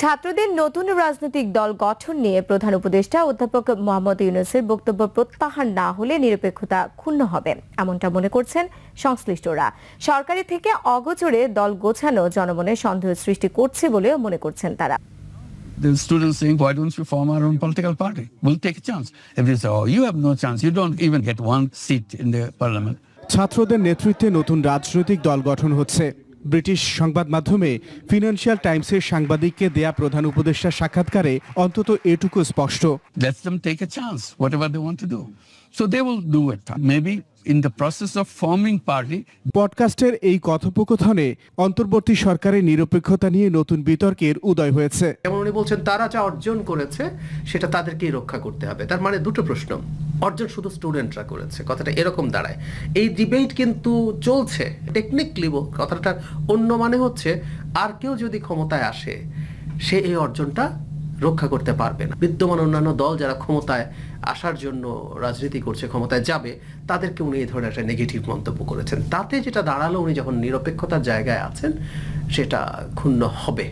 ছাত্রদের নতুন রাজনৈতিক দল গঠন নিয়ে প্রধান উপদেষ্টা অধ্যাপক মোহাম্মদ ইউনূসের বক্তব্য প্রত্যাহার না হলে নিরপেক্ষতা ক্ষুণ্ণ হবে, এমনটা মনে করছেন সংশ্লিষ্টরা। সরকারি থেকে অগোচরে দল গোছানো জনমনে সন্দেহ সৃষ্টি করছে বলেও মনে করছেন তারা। The students saying, why don't you form our own political party? We'll take a chance. If they say, oh, you have no chance, you don't even get one seat in the parliament. ছাত্রদের নেতৃত্বে নতুন রাজনৈতিক দল গঠন হচ্ছে। British সংবাদ মাধ্যমে financial টাইমসের সাংবাদিককে দেয়া প্রধান উপদেষ্টার সাক্ষাৎকারে অন্তত এটুকু স্পষ্ট। Let them take a chance, whatever they want to do. So they will do it. Maybe in the process of forming party. পডকাস্টের এই কথোপকথনে অন্তর্বর্তী সরকারের নিরপেক্ষতা নিয়ে নতুন বিতর্কের উদয় হয়েছে। যেমন উনি বলছেন তারা যা অর্জন করেছে সেটা তাদেরকেই রক্ষা করতে হবে। তার মানে দুটো প্রশ্ন, অর্জন শুধু স্টুডেন্টরা করেছে, কথাটা এরকম দাঁড়ায়। এই ডিবেট কিন্তু চলছে টেকনিক্যালি, কথাটার অন্য মানে হচ্ছে আর কেউ যদি ক্ষমতায় আসে সে এই অর্জনটা রক্ষা করতে পারবে না। বিদ্যমান অন্যান্য দল যারা ক্ষমতায় আসার জন্য রাজনীতি করছে, ক্ষমতায় যাবে, তাদেরকে উনি এই ধরনের একটা নেগেটিভ মন্তব্য করেছেন। তাতে যেটা দাঁড়ালো, উনি যখন নিরপেক্ষতার জায়গায় আছেন সেটা ক্ষুণ্ণ হবে।